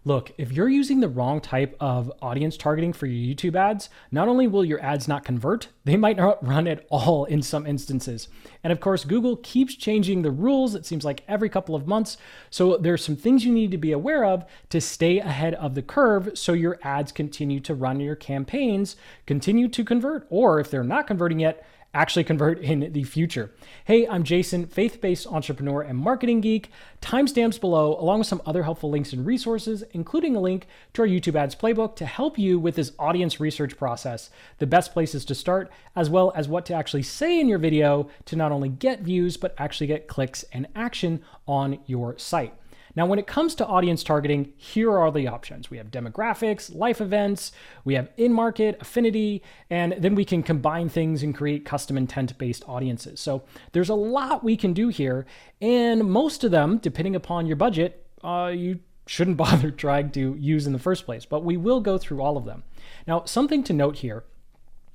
Look, if you're using the wrong type of audience targeting for your YouTube ads, not only will your ads not convert, they might not run at all in some instances. And of course, Google keeps changing the rules, it seems like every couple of months. So there's some things you need to be aware of to stay ahead of the curve so your ads continue to run, your campaigns continue to convert, or if they're not converting yet, actually convert in the future. Hey, I'm Jason, faith-based entrepreneur and marketing geek. Timestamps below, along with some other helpful links and resources, including a link to our YouTube ads playbook to help you with this audience research process, the best places to start, as well as what to actually say in your video to not only get views, but actually get clicks and action on your site. Now, when it comes to audience targeting, here are the options. We have demographics, life events, we have in-market, affinity, and then we can combine things and create custom intent-based audiences. So there's a lot we can do here, and most of them, depending upon your budget, you shouldn't bother trying to use in the first place, but we will go through all of them. Now, something to note here,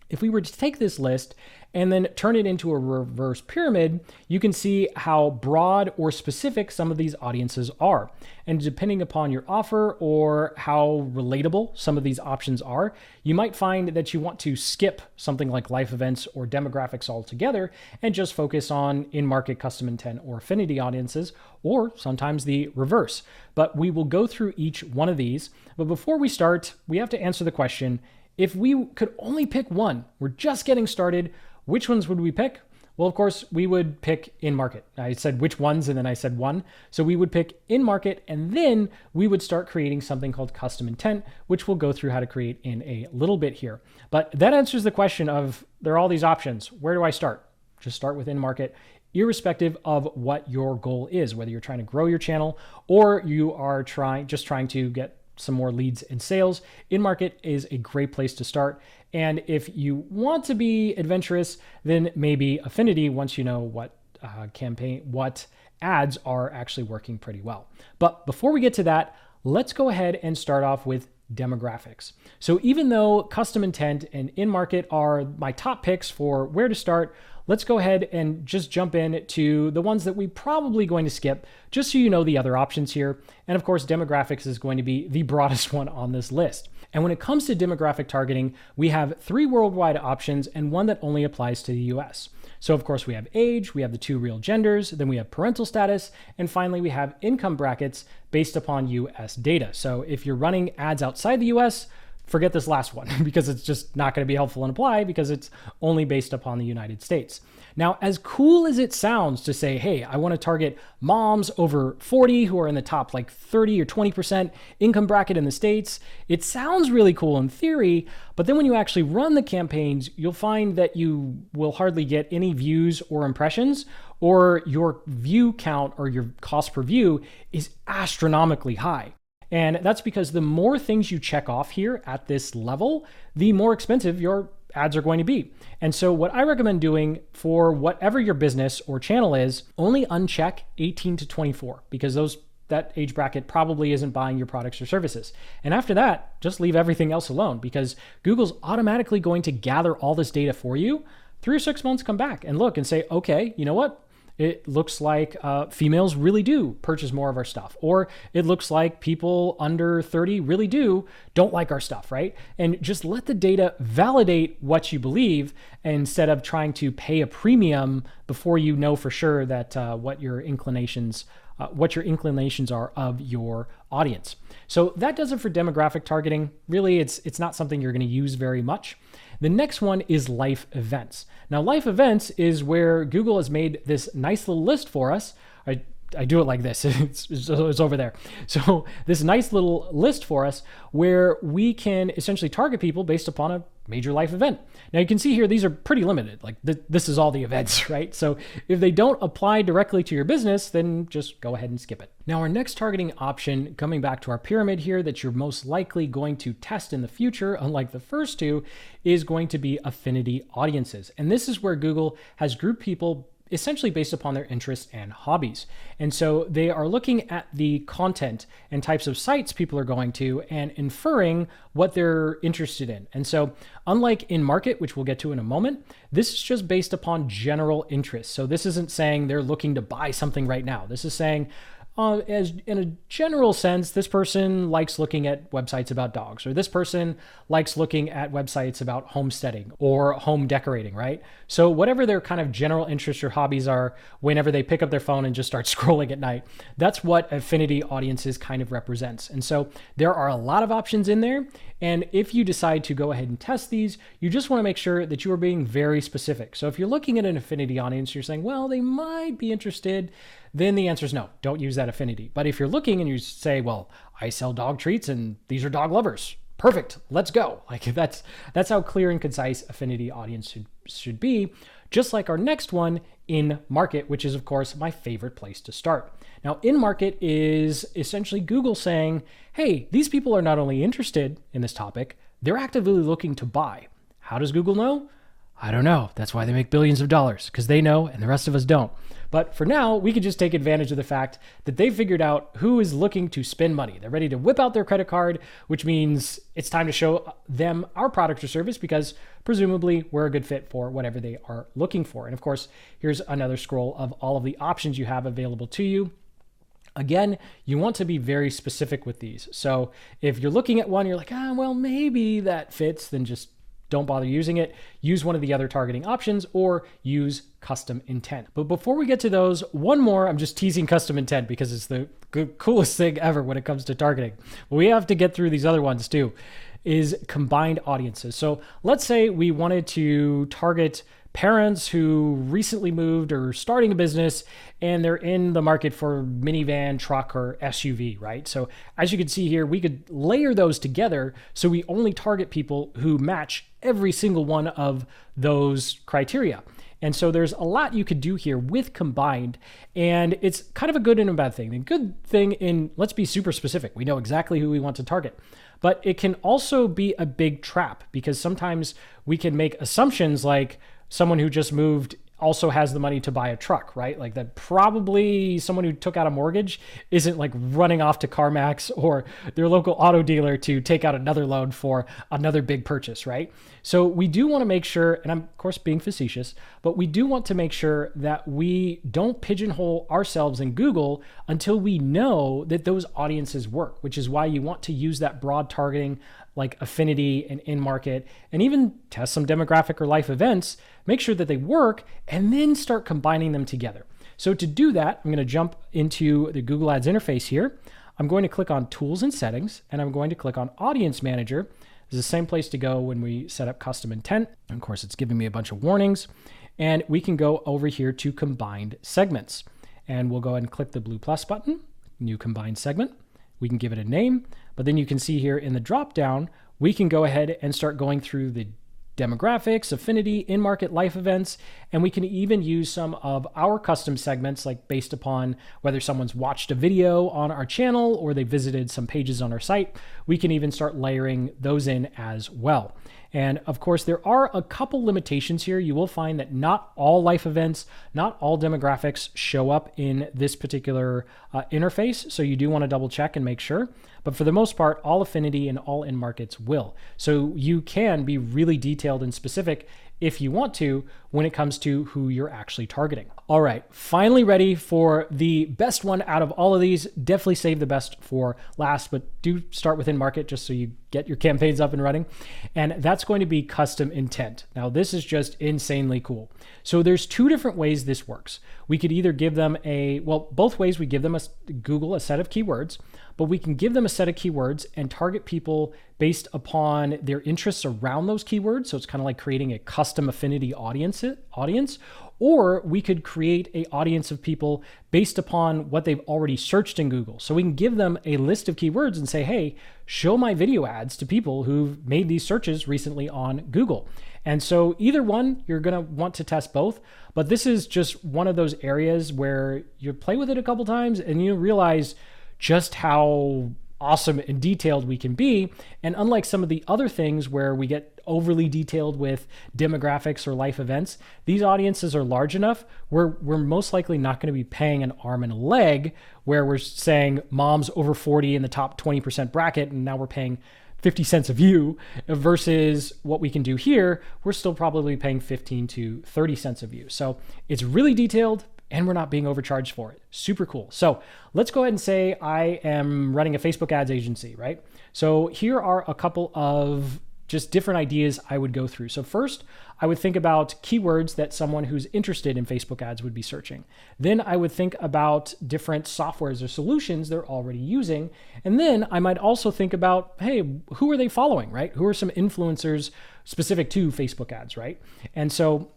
if we were to take this list and then turn it into a reverse pyramid, you can see how broad or specific some of these audiences are. And depending upon your offer or how relatable some of these options are, you might find that you want to skip something like life events or demographics altogether and just focus on in-market, custom intent, or affinity audiences, or sometimes the reverse. But we will go through each one of these. But before we start, we have to answer the question, if we could only pick one, we're just getting started, which ones would we pick? Well, of course, we would pick in-market. I said which ones, and then I said one. So we would pick in-market, and then we would start creating something called custom intent, which we'll go through how to create in a little bit here. But that answers the question of, there are all these options. Where do I start? Just start with in-market, irrespective of what your goal is, whether you're trying to grow your channel or you are just trying to get some more leads and sales. In-market is a great place to start. And if you want to be adventurous, then maybe affinity once you know what ads are actually working pretty well. But before we get to that, let's go ahead and start off with demographics. So even though custom intent and in-market are my top picks for where to start, let's go ahead and just jump in to the ones that we're probably going to skip, just so you know the other options here. And of course, demographics is going to be the broadest one on this list. And when it comes to demographic targeting, we have 3 worldwide options and one that only applies to the US. So of course we have age, we have the 2 real genders, then we have parental status, and finally we have income brackets based upon US data. So if you're running ads outside the US, forget this last one because it's just not going to be helpful and apply because it's only based upon the United States. Now, as cool as it sounds to say, hey, I want to target moms over 40 who are in the top like 30 or 20% income bracket in the States, it sounds really cool in theory, but then when you actually run the campaigns, you'll find that you will hardly get any views or impressions, or your view count or your cost per view is astronomically high. And that's because the more things you check off here at this level, the more expensive your ads are going to be. And so what I recommend doing for whatever your business or channel is, only uncheck 18 to 24 because that age bracket probably isn't buying your products or services. And after that, just leave everything else alone because Google's automatically going to gather all this data for you. 3 or 6 months, come back and look and say, okay, you know what? It looks like females really do purchase more of our stuff, or it looks like people under 30 really don't like our stuff, right? And just let the data validate what you believe instead of trying to pay a premium before you know for sure that what your inclinations are of your audience. So that does it for demographic targeting. Really, it's not something you're going to use very much. The next one is life events. Now, life events is where Google has made this nice little list for us. I do it like this, it's over there. So this nice little list for us where we can essentially target people based upon a major life event. Now you can see here, these are pretty limited. Like this is all the events, right? So if they don't apply directly to your business, then just go ahead and skip it. Now our next targeting option, coming back to our pyramid here, that you're most likely going to test in the future, unlike the first two, is going to be affinity audiences. And this is where Google has grouped people essentially based upon their interests and hobbies. And so they are looking at the content and types of sites people are going to and inferring what they're interested in. And so unlike in market, which we'll get to in a moment, this is just based upon general interest. So this isn't saying they're looking to buy something right now. This is saying, as in a general sense, this person likes looking at websites about dogs, or this person likes looking at websites about homesteading or home decorating, right? So whatever their kind of general interests or hobbies are, whenever they pick up their phone and just start scrolling at night, that's what affinity audiences kind of represents. And so there are a lot of options in there. And if you decide to go ahead and test these, you just want to make sure that you are being very specific. So if you're looking at an affinity audience, you're saying, well, they might be interested, then the answer is no, don't use that affinity. But if you're looking and you say, well, I sell dog treats and these are dog lovers, perfect, let's go. Like that's how clear and concise affinity audience should be. Just like our next one, in market, which is of course my favorite place to start. Now, in market is essentially Google saying, hey, these people are not only interested in this topic, they're actively looking to buy. How does Google know? I don't know. That's why they make billions of dollars, because they know and the rest of us don't. But for now, we could just take advantage of the fact that they've figured out who is looking to spend money. They're ready to whip out their credit card, which means it's time to show them our product or service because presumably we're a good fit for whatever they are looking for. And of course, here's another scroll of all of the options you have available to you. Again, you want to be very specific with these. So if you're looking at one, you're like, well, maybe that fits, then just don't bother using it. Use one of the other targeting options or use custom intent. But before we get to those, one more, I'm just teasing custom intent because it's the coolest thing ever when it comes to targeting. But we have to get through these other ones too, is combined audiences. So let's say we wanted to target parents who recently moved or starting a business and they're in the market for minivan, truck, or SUV, right? So as you can see here, we could layer those together so we only target people who match every single one of those criteria. And so there's a lot you could do here with combined, and it's kind of a good and a bad thing. The good thing in, let's be super specific. We know exactly who we want to target. But it can also be a big trap because sometimes we can make assumptions like someone who just moved also has the money to buy a truck, right? Like that probably someone who took out a mortgage isn't like running off to CarMax or their local auto dealer to take out another loan for another big purchase, right? So we do want to make sure, and I'm of course being facetious, but we do want to make sure that we don't pigeonhole ourselves in Google until we know that those audiences work, which is why you want to use that broad targeting like affinity and in-market, and even test some demographic or life events, make sure that they work, and then start combining them together. So to do that, I'm going to jump into the Google Ads interface here. I'm going to click on Tools and Settings, and I'm going to click on Audience Manager. This is the same place to go when we set up custom intent. And of course, it's giving me a bunch of warnings. And we can go over here to Combined Segments. And we'll go ahead and click the blue plus button, New Combined Segment. We can give it a name, but then you can see here in the drop down, we can go ahead and start going through the demographics, affinity, in-market life events, and we can even use some of our custom segments, like based upon whether someone's watched a video on our channel or they visited some pages on our site. We can even start layering those in as well. And of course, there are a couple limitations here. You will find that not all life events, not all demographics show up in this particular interface. So you do want to double check and make sure. But for the most part, all affinity and all in markets will. So you can be really detailed and specific if you want to when it comes to who you're actually targeting. All right, finally ready for the best one out of all of these. Definitely save the best for last, but do start within market just so you get your campaigns up and running. And that's going to be custom intent. Now, this is just insanely cool. So there's two different ways this works. We could either give them both ways. We give them Google a set of keywords, but we can give them a set of keywords and target people based upon their interests around those keywords. So it's kind of like creating a custom affinity audience, or we could create an audience of people based upon what they've already searched in Google. So we can give them a list of keywords and say, hey, show my video ads to people who've made these searches recently on Google. And so either one, you're going to want to test both. But this is just one of those areas where you play with it a couple times and you realize just how awesome and detailed we can be. And unlike some of the other things where we get overly detailed with demographics or life events, these audiences are large enough where we're most likely not going to be paying an arm and a leg where we're saying moms over 40 in the top 20% bracket, and now we're paying 50 cents a view, versus what we can do here, we're still probably paying 15 to 30 cents a view. So it's really detailed, and we're not being overcharged for it. Super cool. So let's go ahead and say I am running a Facebook ads agency, right? So here are a couple of just different ideas I would go through. So first, I would think about keywords that someone who's interested in Facebook ads would be searching. Then I would think about different softwares or solutions they're already using. And then I might also think about, hey, who are they following, right? Who are some influencers specific to Facebook ads, right? And so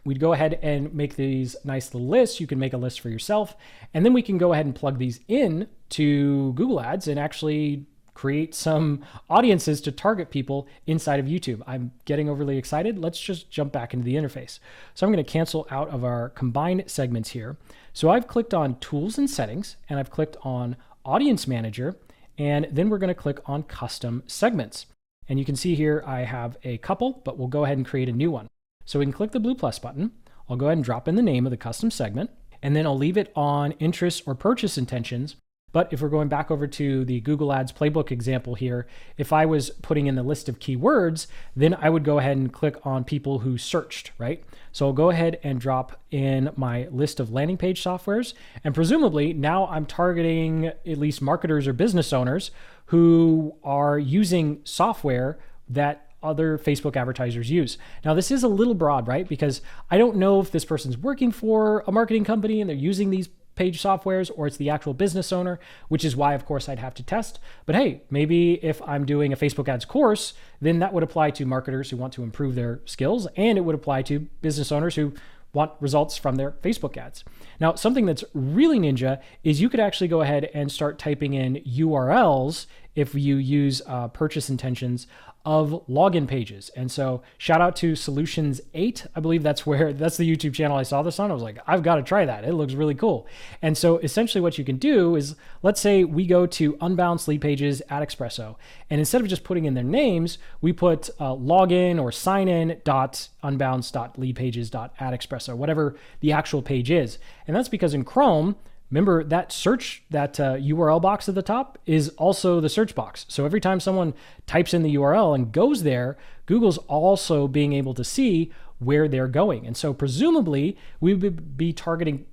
we'd go ahead and make these nice little lists. You can make a list for yourself. And then we can go ahead and plug these in to Google Ads and actually create some audiences to target people inside of YouTube. I'm getting overly excited. Let's just jump back into the interface. So I'm going to cancel out of our combined segments here. So I've clicked on Tools and Settings, and I've clicked on Audience Manager, and then we're going to click on Custom Segments. And you can see here I have a couple, but we'll go ahead and create a new one. So we can click the blue plus button. I'll go ahead and drop in the name of the custom segment, and then I'll leave it on interest or purchase intentions. But if we're going back over to the Google Ads playbook example here, if I was putting in the list of keywords, then I would go ahead and click on people who searched, right? So I'll go ahead and drop in my list of landing page softwares. And presumably now I'm targeting at least marketers or business owners who are using software that other Facebook advertisers use. Now, this is a little broad, right? Because I don't know if this person's working for a marketing company and they're using these page softwares, or it's the actual business owner, which is why, of course, I'd have to test. But hey, maybe if I'm doing a Facebook ads course, then that would apply to marketers who want to improve their skills, and it would apply to business owners who want results from their Facebook ads. Now, something that's really ninja is you could actually go ahead and start typing in URLs if you use purchase intentions of login pages. And so shout out to Solutions 8. I believe that's the YouTube channel I saw this on. I was like, I've got to try that. It looks really cool. And so essentially what you can do is, let's say we go to unbalanced lead pages at Expresso. And instead of just putting in their names, we put login or sign in .unbalanced.leadpages.@Expresso, whatever the actual page is. And that's because in Chrome, remember that search, that URL box at the top is also the search box. So every time someone types in the URL and goes there, Google's also being able to see where they're going. And so presumably we would be targeting,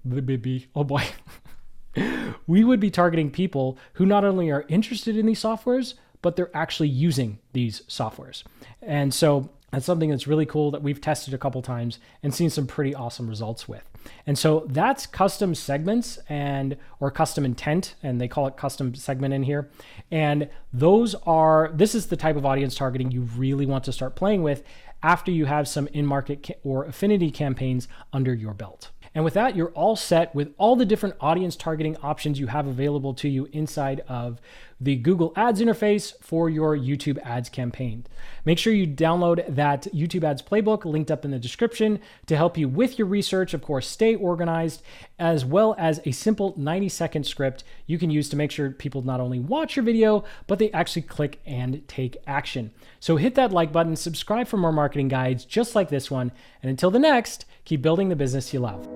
oh boy, we would be targeting people who not only are interested in these softwares, but they're actually using these softwares. And so that's something that's really cool that we've tested a couple times and seen some pretty awesome results with. And so that's custom segments or custom intent, and they call it custom segment in here. And this is the type of audience targeting you really want to start playing with after you have some in-market or affinity campaigns under your belt. And with that, you're all set with all the different audience targeting options you have available to you inside of the Google Ads interface for your YouTube ads campaign. Make sure you download that YouTube ads playbook linked up in the description to help you with your research. Of course, stay organized, as well as a simple 90-second script you can use to make sure people not only watch your video, but they actually click and take action. So hit that like button, subscribe for more marketing guides just like this one, and until the next, keep building the business you love.